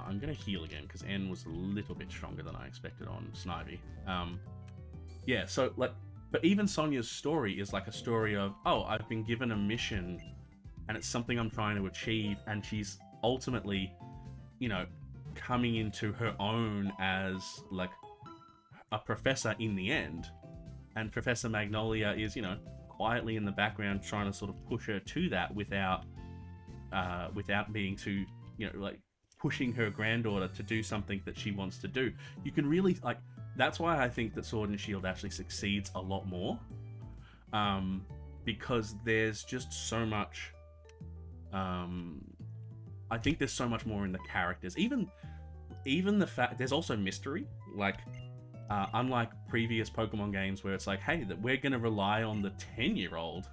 I'm gonna heal again because N was a little bit stronger than I expected on Snivy. Yeah, so like, but even Sonia's story is like a story of, oh, I've been given a mission and it's something I'm trying to achieve, and she's ultimately, you know, coming into her own as like a professor in the end. And Professor Magnolia is, you know, quietly in the background trying to sort of push her to that without being too, you know, like pushing her granddaughter to do something that she wants to do. You can really, like, that's why I think that Sword and Shield actually succeeds a lot more. Because there's just so much, I think there's so much more in the characters. Even the fact, there's also mystery, like, unlike previous Pokemon games where it's like, hey, that we're going to rely on the 10-year-old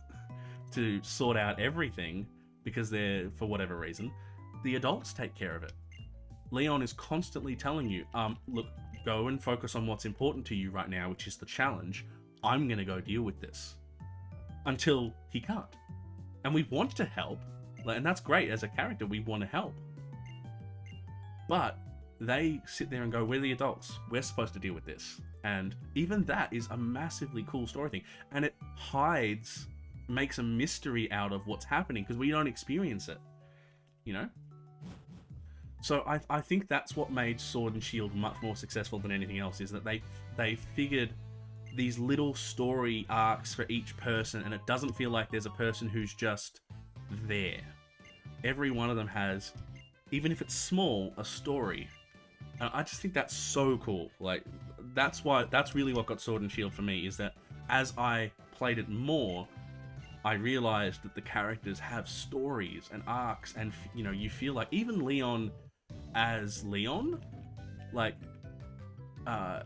to sort out everything because they're, for whatever reason, the adults take care of it. Leon is constantly telling you, look, go and focus on what's important to you right now, which is the challenge. I'm going to go deal with this. Until he can't. And we want to help, and that's great. As a character, we want to help. But they sit there and go, we're the adults. We're supposed to deal with this. And even that is a massively cool story thing. And it makes a mystery out of what's happening because we don't experience it. You know? So I think that's what made Sword and Shield much more successful than anything else, is that they figured these little story arcs for each person, and it doesn't feel like there's a person who's just there. Every one of them has, even if it's small, a story. And I just think that's so cool. Like, that's really what got Sword and Shield for me, is that as I played it more, I realized that the characters have stories and arcs, and, you know, you feel like even Leon as Leon, like, I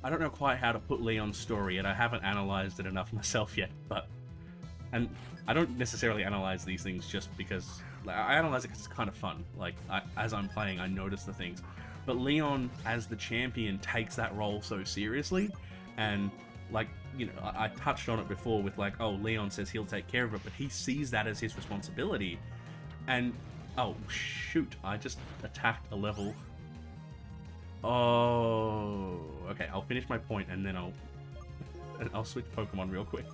don't know quite how to put Leon's story, and I haven't analyzed it enough myself yet, and I don't necessarily analyze these things just because, like, I analyze it because it's kind of fun. Like, as I'm playing, I notice the things. But Leon, as the champion, takes that role so seriously, and, like, you know, I touched on it before with, like, oh, Leon says he'll take care of it, but he sees that as his responsibility. And, oh, shoot, I just attacked a level. Oh, okay, I'll finish my point and then I'll switch Pokemon real quick.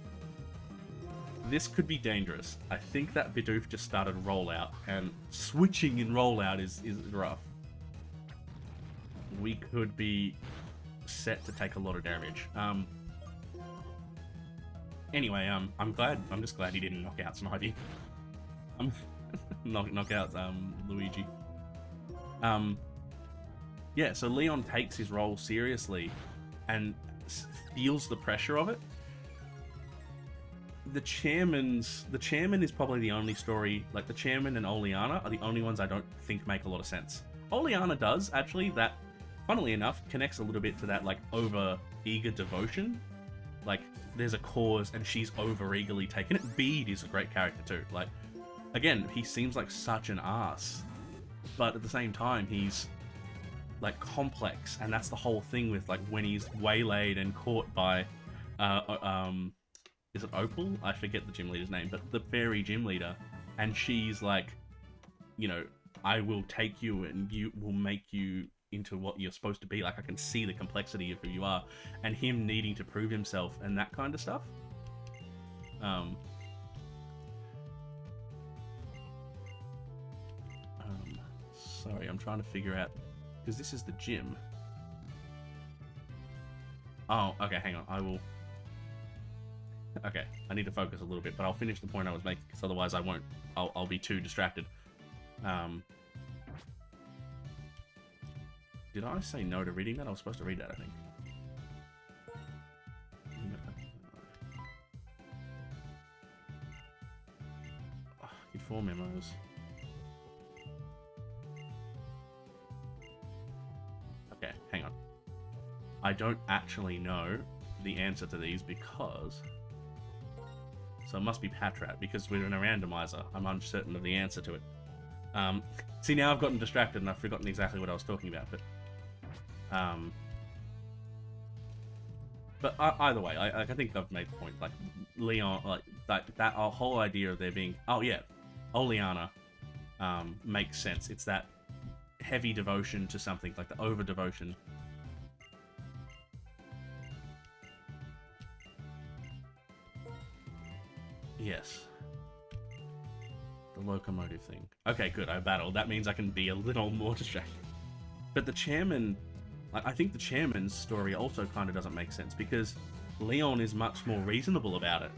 This could be dangerous. I think that Bidoof just started rollout, and switching in rollout is rough. We could be set to take a lot of damage. Anyway, I'm just glad he didn't knock out Snivy. Knock out Luigi. Yeah, so Leon takes his role seriously and feels the pressure of it. The chairman is probably the only story, like, the chairman and Oleana are the only ones I don't think make a lot of sense. Oleana does, actually. That, funnily enough, connects a little bit to that, like, over-eager devotion. Like, there's a cause and she's over-eagerly taking it. Bede is a great character too. Like, again, he seems like such an ass, but at the same time, he's, like, complex, and that's the whole thing with, like, when he's waylaid and caught by, is it Opal? I forget the gym leader's name, but the fairy gym leader, and she's like, you know, I will take you and you will make you into what you're supposed to be. Like, I can see the complexity of who you are, and him needing to prove himself and that kind of stuff. Sorry, I'm trying to figure out, because this is the gym. Oh, okay, hang on, I will... Okay, I need to focus a little bit, but I'll finish the point I was making, because otherwise I won't. I'll be too distracted. Did I say no to reading that? I was supposed to read that, I think. Oh, get 4 memos. Okay, hang on. I don't actually know the answer to these because... So it must be Patrat, because we're in a randomizer. I'm uncertain of the answer to it. See, now I've gotten distracted and I've forgotten exactly what I was talking about, but... But either way, I think I've made the point. Like Leon, like that whole idea of there being, oh yeah, Oleana makes sense. It's that heavy devotion to something, like the over devotion. Yes. The locomotive thing. Okay, good. I battled. That means I can be a little more distracted. But the chairman, I think the chairman's story also kind of doesn't make sense because Leon is much more reasonable about it.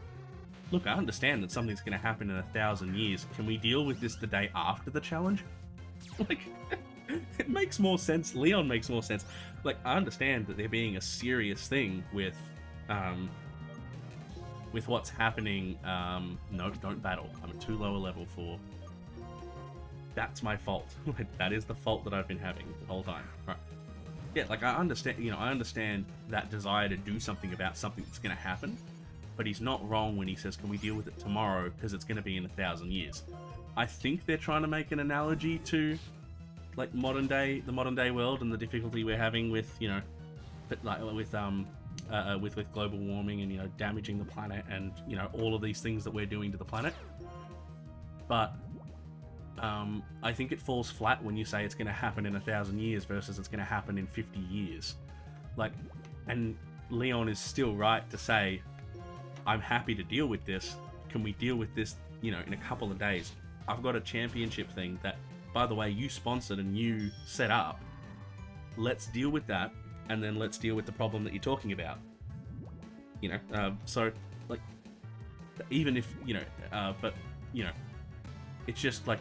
Look, I understand that something's going to happen in 1,000 years. Can we deal with this the day after the challenge? Like, it makes more sense. Leon makes more sense. Like, I understand that there being a serious thing with what's happening. No, don't battle. I'm at too low a level for... That's my fault. That is the fault that I've been having the whole time. Right. Yeah, like, I understand, I understand that desire to do something about something that's going to happen, but he's not wrong when he says, can we deal with it tomorrow, because it's going to be in 1,000 years. I think they're trying to make an analogy to, like, the modern day world and the difficulty we're having with, with global warming and, damaging the planet and, all of these things that we're doing to the planet. But I think it falls flat when you say it's going to happen in 1,000 years versus it's going to happen in 50 years. Like, and Leon is still right to say, I'm happy to deal with this. Can we deal with this, in a couple of days? I've got a championship thing that, by the way, you sponsored and you set up. Let's deal with that, and then let's deal with the problem that you're talking about. So, like, even if, but, it's just, like,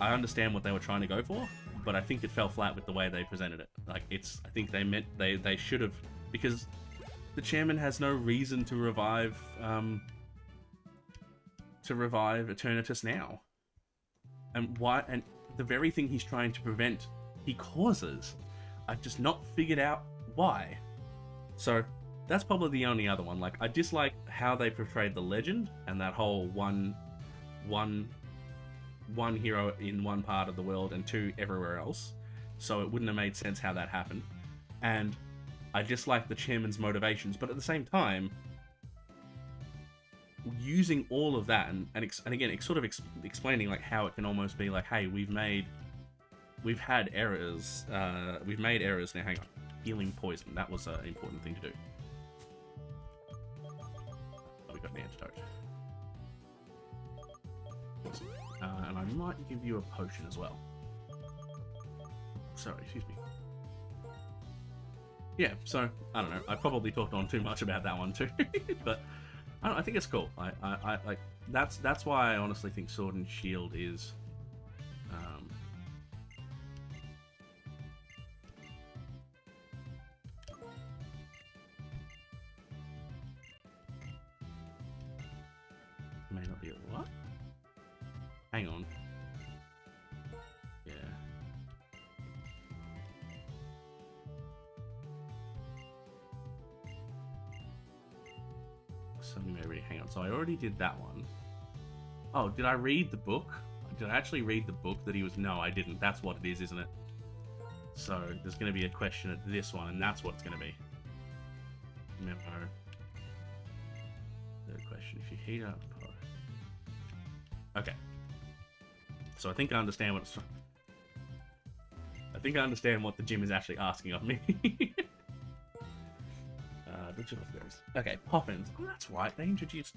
I understand what they were trying to go for, but I think it fell flat with the way they presented it. Like, I think they meant, they should have, because the chairman has no reason to revive Eternatus now. And why? And the very thing he's trying to prevent, he causes. I've just not figured out why. So that's probably the only other one. Like, I dislike how they portrayed the legend and that whole one hero in one part of the world and two everywhere else. So it wouldn't have made sense how that happened. And I dislike the chairman's motivations, but at the same time, using all of that and again, it's sort of explaining like how it can almost be like, hey, we've made errors. We've made errors. Now, hang on. Healing poison. That was an important thing to do. Oh, we got an antidote. And I might give you a potion as well. Sorry, excuse me. Yeah, so, I don't know. I probably talked on too much about that one too. But I think it's cool. I like that's why I honestly think Sword and Shield is may not be a what? Hang on. Yeah. Something maybe. Hang on. So I already did that one. Oh, did I read the book? Did I actually read the book that he was? No, I didn't. That's what it is, isn't it? So there's going to be a question at this one, and that's what it's going to be. Memo. Third question. If you heat up. Okay. So I think I understand what it's. I think I understand what the gym is actually asking of me. Okay, Poffins. Oh, that's right. They introduced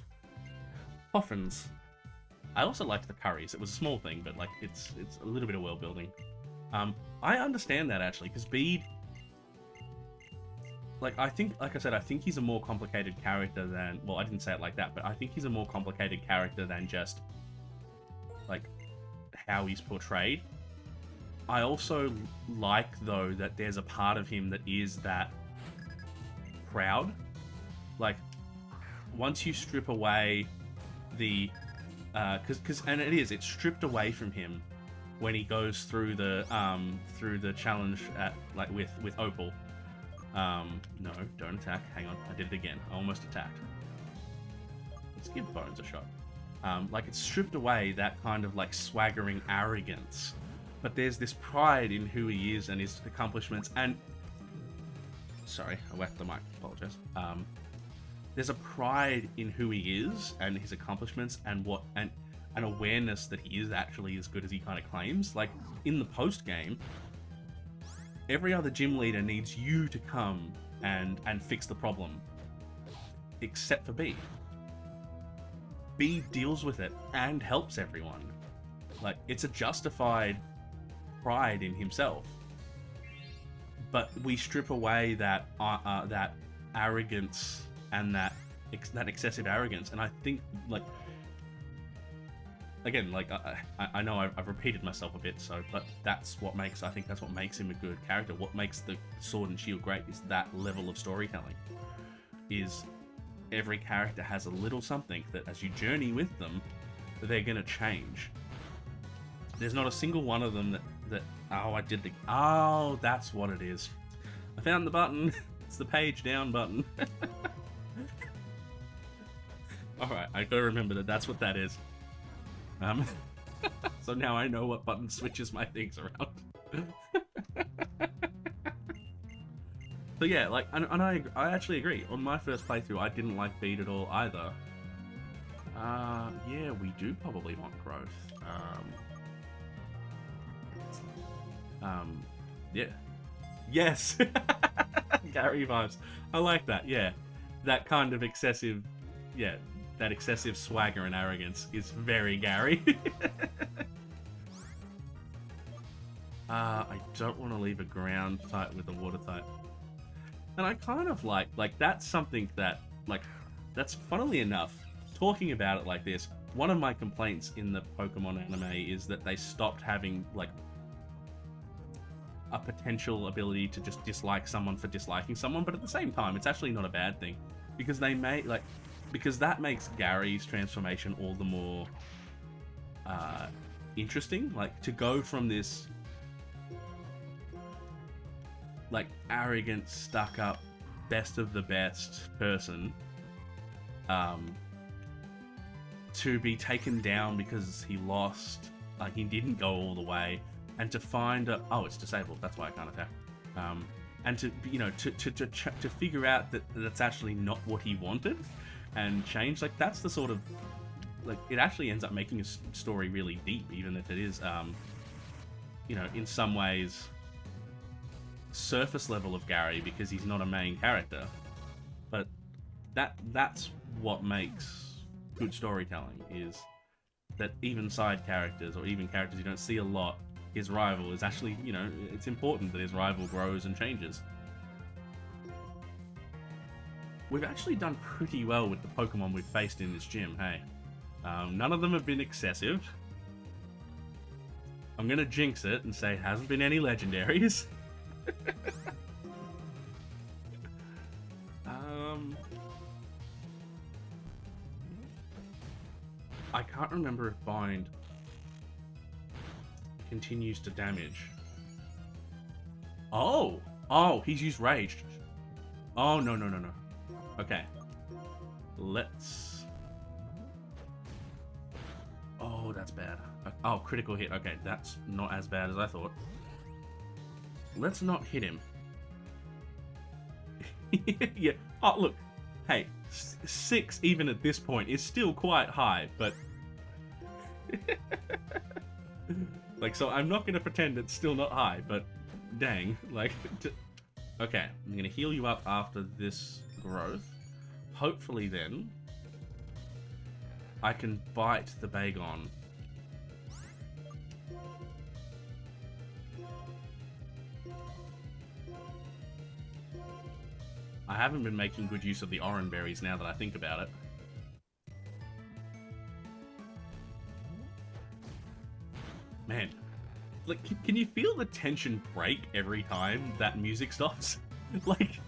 Poffins. I also liked the curries. It was a small thing, but like it's a little bit of world building. I understand that actually, because Bede, like I said, I think he's a more complicated character than. Well, I didn't say it like that, but I think he's a more complicated character than just like how he's portrayed. I also like though that there's a part of him that is that proud. Like once you strip away the and it's stripped away from him when he goes through the challenge at like with Opal. No, don't attack. Hang on, I did it again. I almost attacked. Let's give Bones a shot. Like it's stripped away that kind of like swaggering arrogance, but there's this pride in who he is and his accomplishments, and Sorry, I whacked the mic. Apologize. There's a pride in who he is and his accomplishments and an awareness that he is actually as good as he kind of claims. Like in the post game, every other gym leader needs you to come and fix the problem, except for B. B deals with it and helps everyone. Like, it's a justified pride in himself. But we strip away that arrogance and that excessive arrogance, and I think, like, again, like, I know I've repeated myself a bit, but I think that's what makes him a good character. What makes the Sword and Shield great is that level of storytelling. Is every character has a little something that, as you journey with them, they're gonna change. There's not a single one of them that oh, that's what it is. I found the button. It's the page down button. Alright, I gotta remember that's what that is. So now I know what button switches my things around. So yeah, like, and I actually agree. On my first playthrough, I didn't like Beat at all either. Yeah, we do probably want growth. Yeah. Yes! Gary vibes. I like that, yeah. That kind of excessive, yeah, that excessive swagger and arrogance is very Gary. I don't want to leave a ground type with a water type. And I kind of like that's something that, like, that's funnily enough, talking about it like this, one of my complaints in the Pokemon anime is that they stopped having, like, a potential ability to just dislike someone for disliking someone, but at the same time, it's actually not a bad thing, because because that makes Gary's transformation all the more interesting. Like, to go from this, like, arrogant, stuck-up, best of the best person, to be taken down because he lost, like, he didn't go all the way, and to find oh, it's disabled, that's why I can't attack. And to, you know, to figure out that that's actually not what he wanted and change, like, that's the sort of, like, it actually ends up making a story really deep, even if it is, you know, in some ways surface level of Gary because he's not a main character. But that's what makes good storytelling, is that even side characters, or even characters you don't see a lot, his rival is actually, you know, it's important that his rival grows and changes. We've actually done pretty well with the Pokemon we've faced in this gym, hey? None of them have been excessive. I'm gonna jinx it and say it hasn't been any legendaries. I can't remember if Bind continues to damage. Oh, he's used Rage. Oh, no. Okay. Let's... Oh, that's bad. Oh, critical hit. Okay, that's not as bad as I thought. Let's not hit him. Yeah. Oh, look. Hey, 6 even at this point is still quite high, but... Like, so I'm not going to pretend it's still not high, but dang, like... Okay, I'm going to heal you up after this growth. Hopefully then, I can bite the Bagon. I haven't been making good use of the orange berries now that I think about it. Man, like, can you feel the tension break every time that music stops? Like,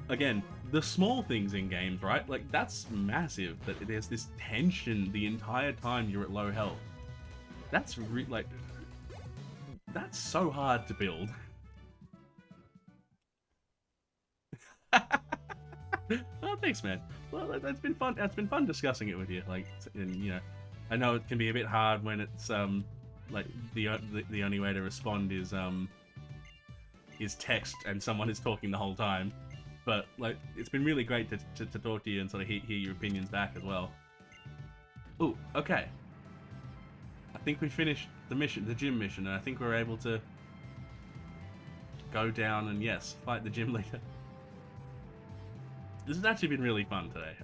again, the small things in games, right? Like, that's massive, that there's this tension the entire time you're at low health. That's like, that's so hard to build. Oh, thanks, man. Well, that's been fun. It's been fun discussing it with you. Like, and, you know, I know it can be a bit hard when it's like the only way to respond is is text and someone is talking the whole time. But like, it's been really great to talk to you and sort of hear your opinions back as well. Ooh, okay. I think we finished the mission, the gym mission, and I think we're able to go down and, yes, fight the gym leader. This has actually been really fun today.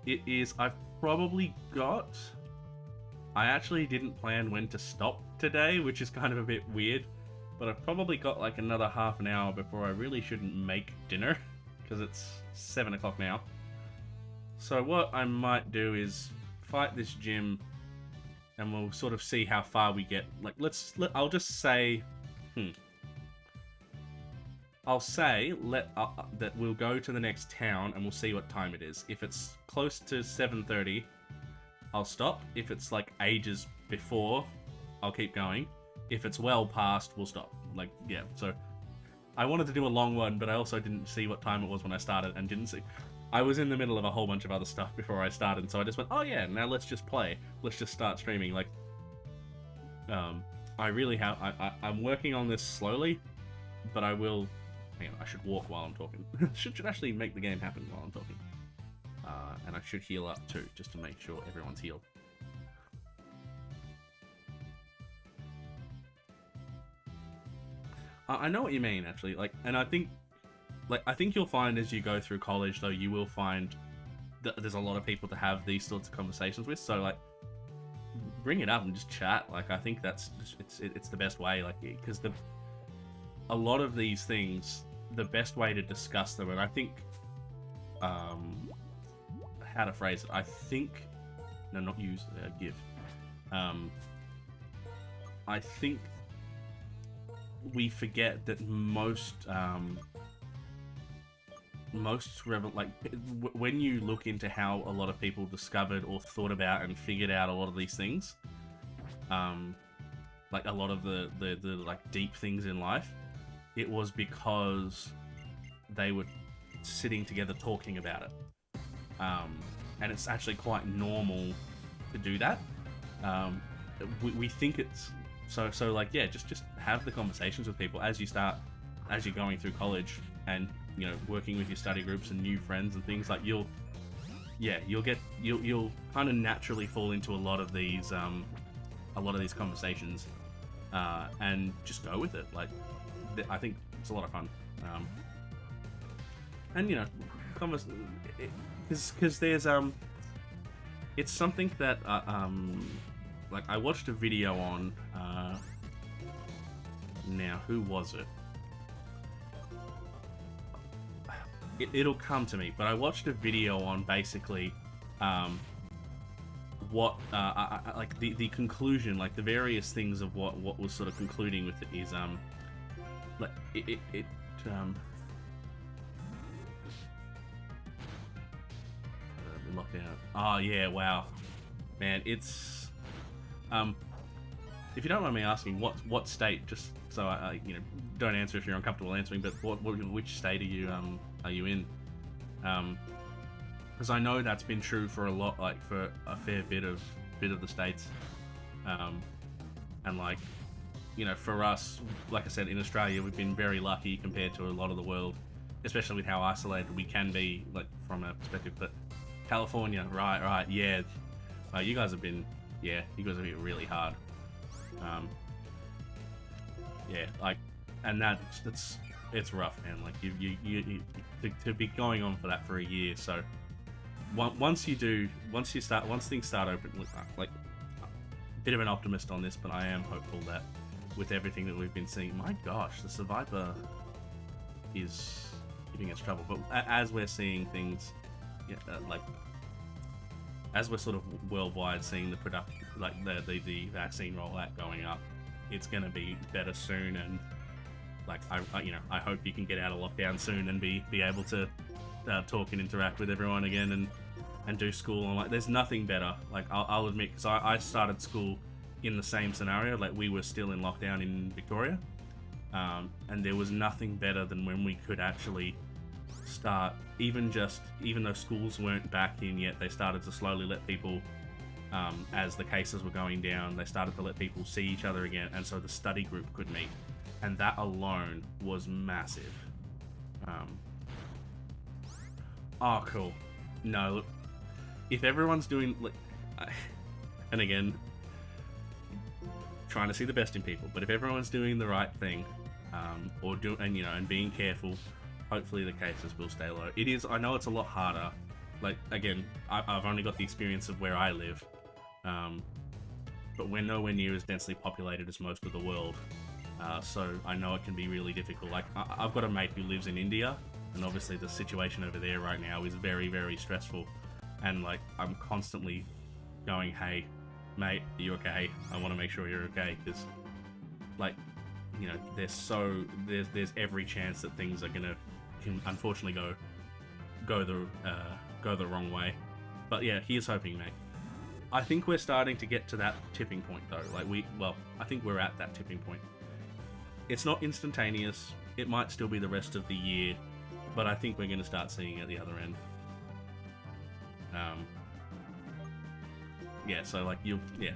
It is, I've probably got... I actually didn't plan when to stop today, which is kind of a bit weird, but I've probably got like another half an hour before I really shouldn't make dinner, because it's 7 o'clock now. So what I might do is fight this gym, and we'll sort of see how far we get. Like, I'll just say, I'll say that we'll go to the next town and we'll see what time it is. If it's close to 7:30, I'll stop. If it's like ages before, I'll keep going. If it's well past, we'll stop. Like, yeah, so I wanted to do a long one, but I also didn't see what time it was when I started and didn't see. I was in the middle of a whole bunch of other stuff before I started, so I just went, oh yeah, now let's just play. Let's just start streaming. Like, I really have, I'm working on this slowly, but I will, hang on, I should walk while I'm talking. should actually make the game happen while I'm talking. And I should heal up too, just to make sure everyone's healed. I know what you mean, actually. Like, and I think you'll find as you go through college, though, you will find that there's a lot of people to have these sorts of conversations with. So, like, bring it up and just chat. Like, I think that's just, it's the best way. Like, because a lot of these things, the best way to discuss them, and I think, how to phrase it? I think, no, not use, give. I think we forget that when you look into how a lot of people discovered or thought about and figured out a lot of these things, like a lot of the like deep things in life, it was because they were sitting together talking about it. And it's actually quite normal to do that. We think it's so like, yeah, just have the conversations with people as you're going through college, and you know, working with your study groups and new friends and things. Like, you'll kind of naturally fall into a lot of these conversations, and just go with it. Like, I think it's a lot of fun. And you know, because there's it's something that like, I watched a video on now, who was it? It'll come to me, but I watched a video on basically what like the conclusion, like the various things of what was sort of concluding with it is like lockdown. Oh yeah, wow, man, it's if you don't mind me asking, what state, just so I you know, don't answer if you're uncomfortable answering, but which state are you in? Because I know that's been true for for a fair bit of the states, and like, you know, for us, like I said, in Australia, we've been very lucky compared to a lot of the world, especially with how isolated we can be, like, from our perspective. But California, right, yeah, you guys have been really hard. Yeah, like, and it's rough, man. Like, you to be going on for that for a year. So once things start open, like, a bit of an optimist on this, but I am hopeful that with everything that we've been seeing, my gosh, the Survivor is giving us trouble. But as we're seeing things, yeah, like, as we're sort of worldwide seeing the the vaccine rollout going up, it's going to be better soon. And like, I hope you can get out of lockdown soon and be able to talk and interact with everyone again and do school. And like, there's nothing better. Like, I'll admit, because I started school in the same scenario. Like, we were still in lockdown in Victoria, and there was nothing better than when we could actually start, even though schools weren't back in yet, they started to slowly let people, as the cases were going down, they started to let people see each other again, and so the study group could meet. and that alone was massive. Oh, cool. No, look, if everyone's doing, like, and again, trying to see the best in people, but if everyone's doing the right thing, and being careful, hopefully the cases will stay low. It is, I know it's a lot harder. Like, again, I've only got the experience of where I live, but we're nowhere near as densely populated as most of the world. So I know it can be really difficult. Like, I've got a mate who lives in India, and obviously the situation over there right now is very, very stressful. And, like, I'm constantly going, hey, mate, are you okay? I want to make sure you're okay, because, like, you know, there's every chance that things are can unfortunately go the wrong way. But yeah, here's hoping, mate. I think we're starting to get to that tipping point, though. Like, I think we're at that tipping point. It's not instantaneous. It might still be the rest of the year, but I think we're going to start seeing it at the other end. Yeah, so, like, yeah.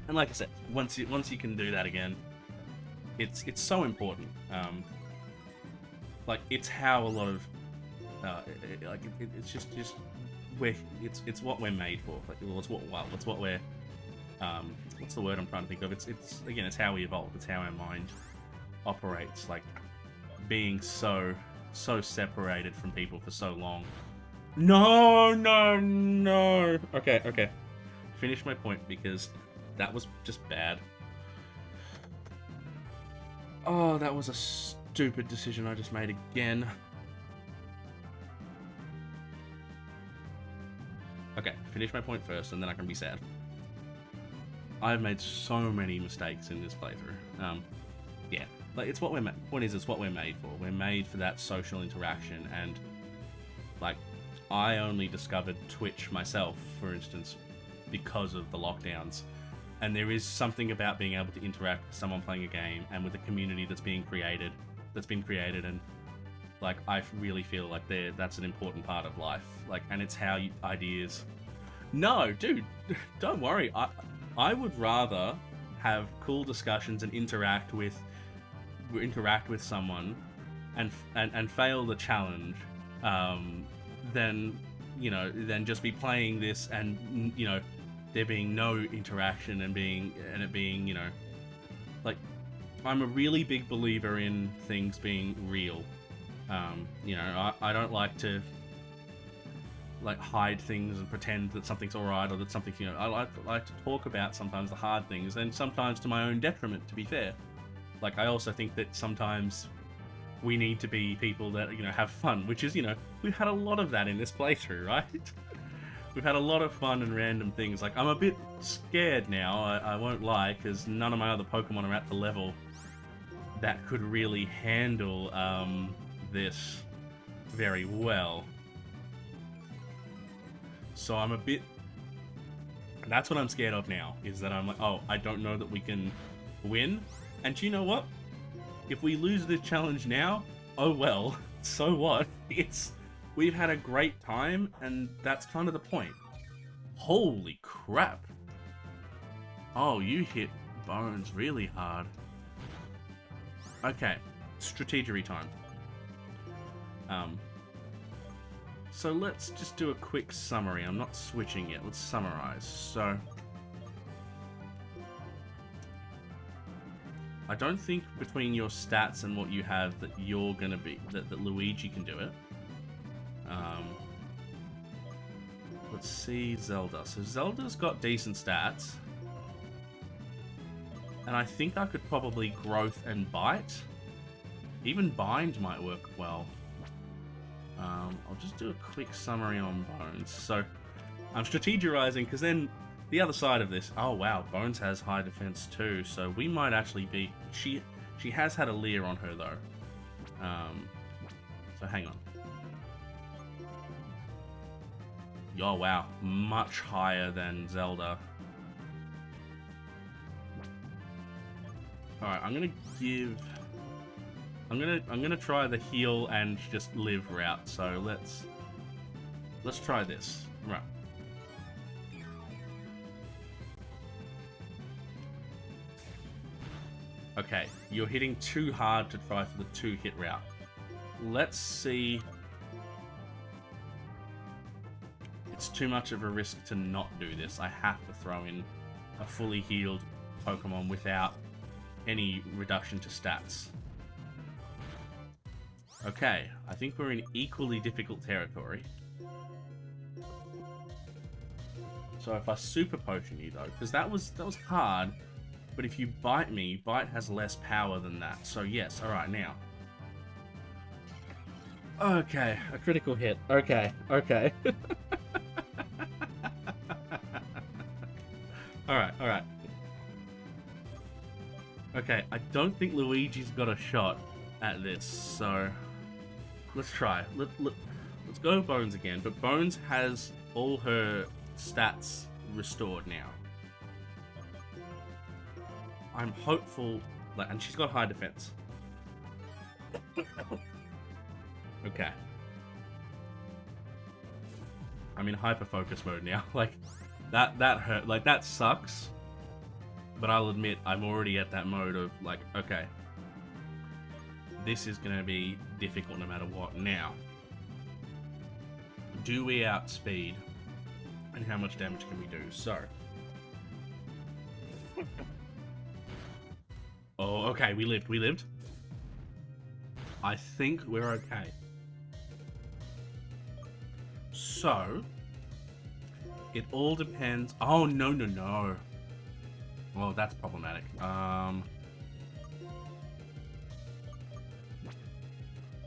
And like I said, once you can do that again, it's so important. Like, it's how a lot of it's just it's what we're made for. Like, it's what we're what's the word I'm trying to think of? It's again, it's how we evolve. It's how our mind operates. Like, being so separated from people for so long. No. Okay. Finish my point, because that was just bad. Oh, that was a stupid decision I just made again. Okay, finish my point first, and then I can be sad. I've made so many mistakes in this playthrough. Yeah, like, it's what we're point is, it's what we're made for. We're made for that social interaction, and, like, I only discovered Twitch myself, for instance, because of the lockdowns. And there is something about being able to interact with someone playing a game and with the community that's been created, and, like, I really feel like that's an important part of life. Like, and it's how ideas... No, dude, don't worry. I would rather have cool discussions and interact with someone and fail the challenge, than just be playing this and, you know, there being no interaction and it being, you know, like, I'm a really big believer in things being real. You know, I don't like to, like, hide things and pretend that something's alright, or that something's, you know, I like to talk about sometimes the hard things, and sometimes to my own detriment, to be fair. Like, I also think that sometimes we need to be people that, you know, have fun, which is, you know, we've had a lot of that in this playthrough, right? We've had a lot of fun and random things. Like, I'm a bit scared now, I won't lie, because none of my other Pokemon are at the level that could really handle this very well. So I'm a bit... That's what I'm scared of now, is that I'm like, oh, I don't know that we can win. And you know what? If we lose this challenge now, oh well, so what? We've had a great time, and that's kind of the point. Holy crap. Oh, you hit Bones really hard. Okay, strategery time. So let's just do a quick summary. I'm not switching yet. Let's summarize. So, I don't think between your stats and what you have that you're gonna be that Luigi can do it. Let's see Zelda. So Zelda's got decent stats, and I think I could probably growth and bite. Even bind might work well. I'll just do a quick summary on Bones. So I'm strategizing, because then the other side of this, oh wow, Bones has high defense too, so we might actually be... She has had a leer on her though. So hang on. Oh wow, much higher than Zelda. Alright, I'm gonna try the heal and just live route. So let's try this. Right. Okay, you're hitting too hard to try for the 2-hit route. Let's see. It's too much of a risk to not do this. I have to throw in a fully healed Pokemon without any reduction to stats. Okay, I think we're in equally difficult territory. So if I Super Potion you though, because that was hard, but if you bite me, bite has less power than that. So yes, alright now. Okay, a critical hit. Okay. Alright. Okay, I don't think Luigi's got a shot at this, so let's try. Let's go Bones again, but Bones has all her stats restored now. I'm hopeful, and she's got high defense. Okay. I'm in hyper focus mode now. Like that hurt. Like that sucks. But I'll admit I'm already at that mode of like, okay, this is gonna be difficult no matter what. Now, do we outspeed? And how much damage can we do? So. Oh, okay, we lived. I think we're okay. So, it all depends. Oh, no. Well, that's problematic.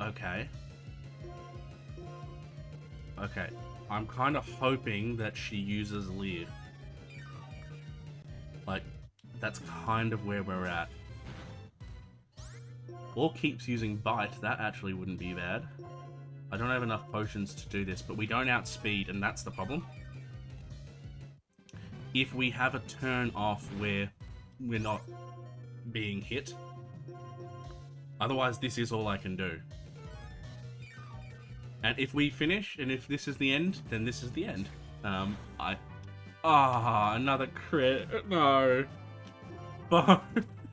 Okay. I'm kind of hoping that she uses Leer. Like, that's kind of where we're at. Or keeps using Bite. That actually wouldn't be bad. I don't have enough potions to do this, but we don't outspeed, and that's the problem. If we have a turn off where we're not being hit. Otherwise, this is all I can do. And if we finish, and if this is the end, then this is the end. Another crit. No.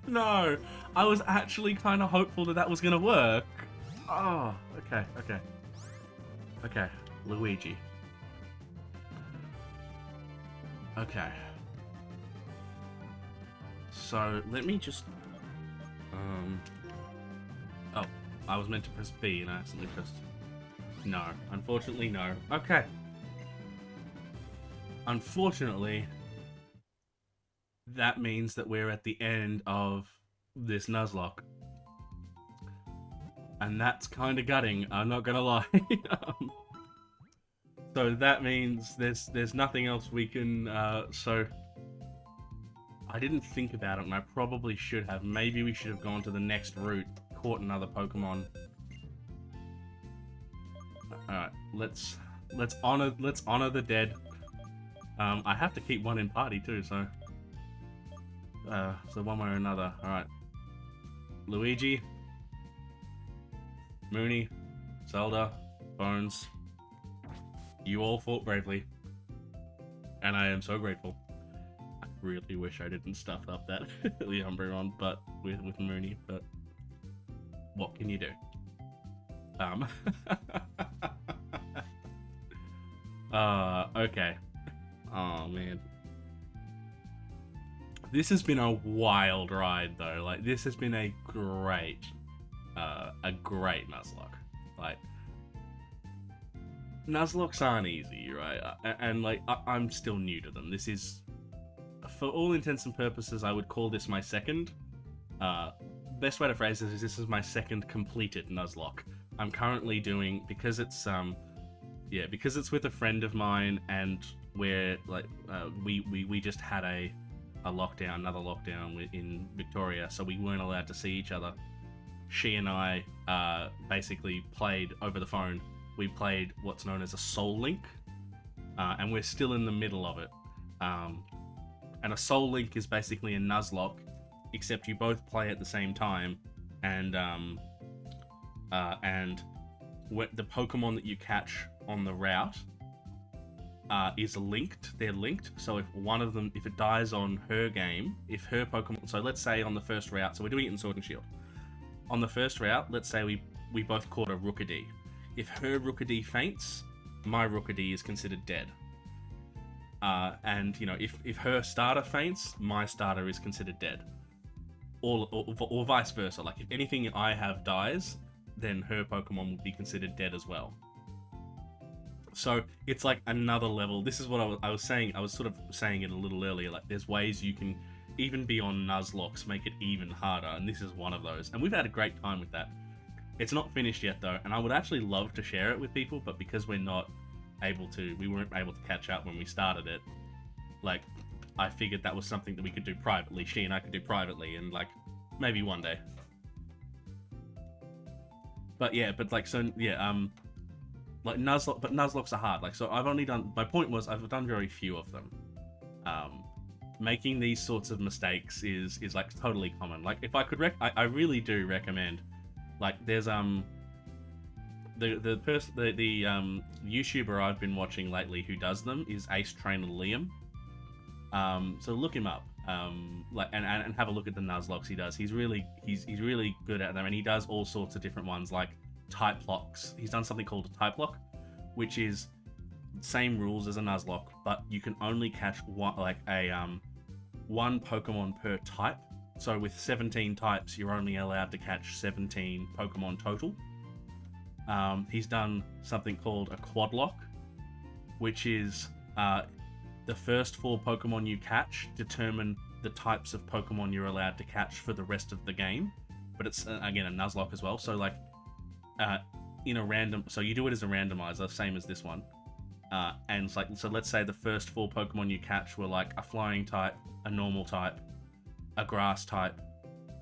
No. I was actually kind of hopeful that was going to work. Oh, okay. Okay, Luigi. Okay. So, let me just... Oh, I was meant to press B and I accidentally pressed... No. Unfortunately, no. Okay. Unfortunately, that means that we're at the end of this Nuzlocke. And that's kind of gutting, I'm not gonna lie. So that means there's nothing else we can, so... I didn't think about it, and I probably should have. Maybe we should have gone to the next route, caught another Pokemon. Alright, let's honor the dead. I have to keep one in party too, so... so one way or another. Alright. Luigi. Mooney. Zelda. Bones. You all fought bravely. And I am so grateful. I really wish I didn't stuff up that the Umbreon, but with Mooney, but what can you do? Okay. Oh man. This has been a wild ride though. Like, this has been a great Nuzlocke. Like, Nuzlocks aren't easy, right? And like, I'm still new to them. This is, for all intents and purposes, I would call this my second. Best way to phrase this is my second completed Nuzlocke. I'm currently doing, because it's because it's with a friend of mine, and we're like, we just had a lockdown, another lockdown in Victoria, so we weren't allowed to see each other. She and I basically played over the phone. We played what's known as a Soul Link, and we're still in the middle of it. And a Soul Link is basically a Nuzlocke, except you both play at the same time, and the Pokemon that you catch on the route is linked. They're linked. So if one of them, if it dies on her game, if her Pokemon, so let's say on the first route, so we're doing it in Sword and Shield. On the first route, let's say we both caught a Rookidee. If her Rookidee faints, my Rookidee is considered dead. And, you know, if her starter faints, my starter is considered dead. Or vice versa. Like, if anything I have dies, then her Pokemon will be considered dead as well. So it's like another level. This is what I was saying. I was sort of saying it a little earlier. Like, there's ways you can, even beyond Nuzlocke, make it even harder. And this is one of those. And we've had a great time with that. It's not finished yet, though. And I would actually love to share it with people, but because we weren't able to catch up when we started it, like, I figured that was something that we could do privately. She and I could do privately, and like, maybe one day. But yeah, like Nuzlocke's are hard. Like, so my point was, I've done very few of them. Making these sorts of mistakes is like totally common. Like, if I could I really do recommend, like, there's the YouTuber I've been watching lately who does them is Ace Trainer Liam. So look him up, like, and have a look at the Nuzlockes he does. He's really good at them, and he does all sorts of different ones, like type locks. He's done something called a type lock, which is same rules as a Nuzlocke, but you can only catch one Pokemon per type. So with 17 types, you're only allowed to catch 17 Pokemon total. He's done something called a quad lock, which is the first 4 Pokemon you catch determine the types of Pokemon you're allowed to catch for the rest of the game. But it's, again, a Nuzlocke as well. So, like, so you do it as a randomizer, same as this one. And it's like, so let's say the first 4 Pokemon you catch were like a flying type, a normal type, a grass type,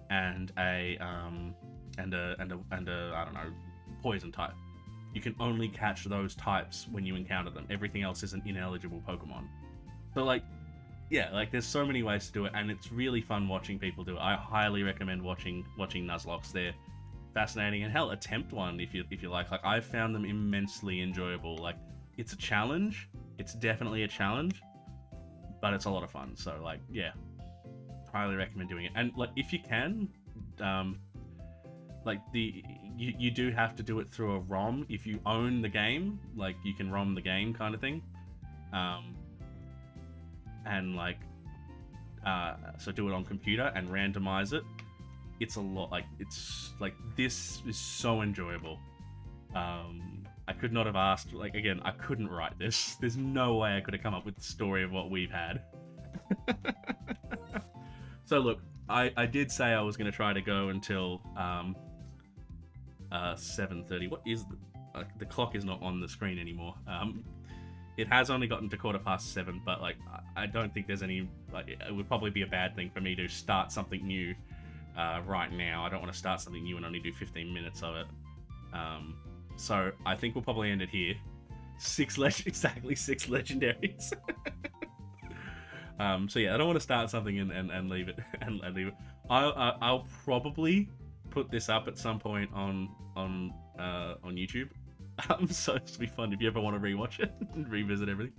and a I don't know, poison type. You can only catch those types when you encounter them. Everything else is an ineligible Pokemon. So, like, yeah, like, there's so many ways to do it, and it's really fun watching people do it. I highly recommend watching Nuzlockes. They're fascinating, and hell, attempt one if you like. Like, I've found them immensely enjoyable. Like, it's a challenge. It's definitely a challenge, but it's a lot of fun. So, like, yeah, highly recommend doing it. And, like, if you can, like, you do have to do it through a ROM. If you own the game, like, you can ROM the game kind of thing. And, like, so do it on computer and randomize it. It's a lot, like, it's like, this is so enjoyable. I could not have asked, like, again, I couldn't write this. There's no way I could have come up with the story of what we've had. So look, I did say I was going to try to go until 7:30. What is the clock is not on the screen anymore. It has only gotten to 7:15, but, like, I don't think there's any, like, it would probably be a bad thing for me to start something new right now. I don't want to start something new and only do 15 minutes of it. So I think we'll probably end it here. Exactly 6 legendaries. So yeah, I don't want to start something and leave it and leave it. I'll probably put this up at some point on YouTube. So it'll be fun if you ever want to rewatch it and revisit everything.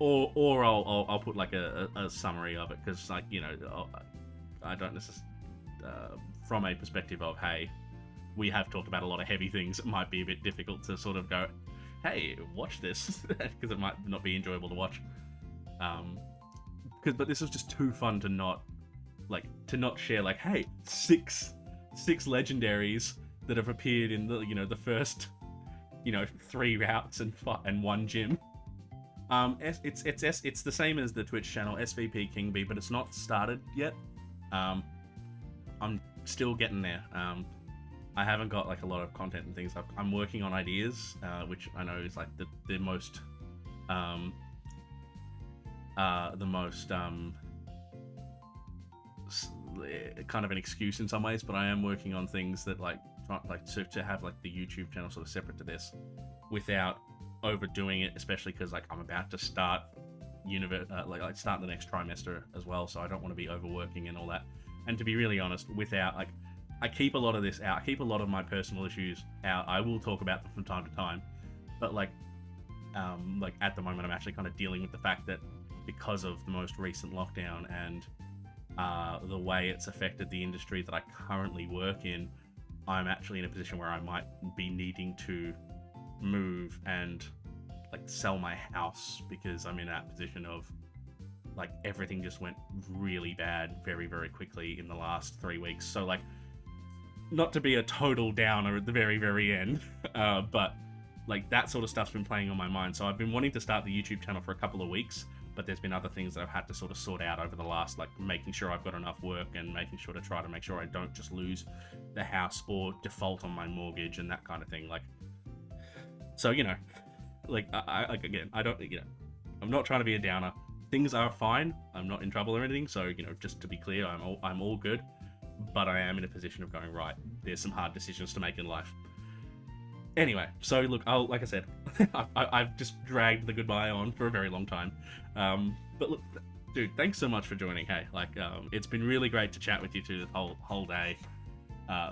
Or I'll put like a summary of it, because, like, you know, I don't necessarily from a perspective of, hey, we have talked about a lot of heavy things. It might be a bit difficult to sort of go, hey, watch this, because it might not be enjoyable to watch. But this is just too fun to not share. Like, hey, six legendaries that have appeared in the, you know, the first, you know, 3 routes and 1 gym. It's the same as the Twitch channel, SVPKingBee, but it's not started yet. I'm still getting there. I haven't got, like, a lot of content and things. I'm working on ideas, which I know is, like, the most kind of an excuse in some ways, but I am working on things that, like to have, like, the YouTube channel sort of separate to this without overdoing it, especially because, like, I'm about to start start the next trimester as well, so I don't want to be overworking and all that. And to be really honest, without, like, I keep a lot of this out. I keep a lot of my personal issues out. I will talk about them from time to time, but, like, Like at the moment, I'm actually kind of dealing with the fact that because of the most recent lockdown and the way it's affected the industry that I currently work in, I'm actually in a position where I might be needing to move and like sell my house, because I'm in that position of like everything just went really bad very, very quickly in the last 3 weeks. So like, not to be a total downer at the very, very end, but like that sort of stuff's been playing on my mind. So I've been wanting to start the YouTube channel for a couple of weeks, but there's been other things that I've had to sort of sort out over the last, like making sure I've got enough work and making sure to try to make sure I don't just lose the house or default on my mortgage and that kind of thing. Like, so, you know, like again, I don't, you know, I'm not trying to be a downer. Things are fine. I'm not in trouble or anything. So, you know, just to be clear, I'm all good, but I am in a position of going, right, there's some hard decisions to make in life. Anyway, so look, like I said, I've just dragged the goodbye on for a very long time. But look, dude, thanks so much for joining. Hey, like, it's been really great to chat with you through the whole day,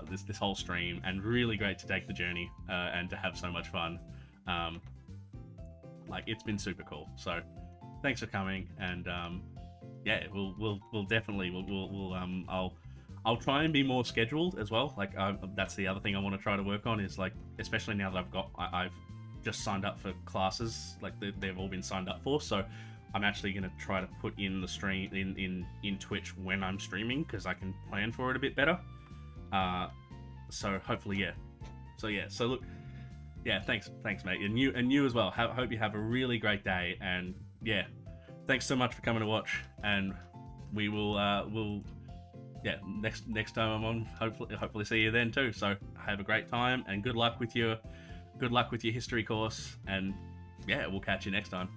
this whole stream, and really great to take the journey and to have so much fun. Like, it's been super cool. So, thanks for coming, and yeah, we'll definitely I'll try and be more scheduled as well. Like, that's the other thing I want to try to work on, is like, especially now that I've just signed up for classes, like they've all been signed up for. So I'm actually going to try to put in the stream in Twitch when I'm streaming, because I can plan for it a bit better. So hopefully, yeah. So look, yeah, thanks mate. And you as well. Hope you have a really great day. And yeah, thanks so much for coming to watch. And we will, yeah, next time I'm on, hopefully see you then too. So have a great time, and good luck with your history course, and yeah, we'll catch you next time.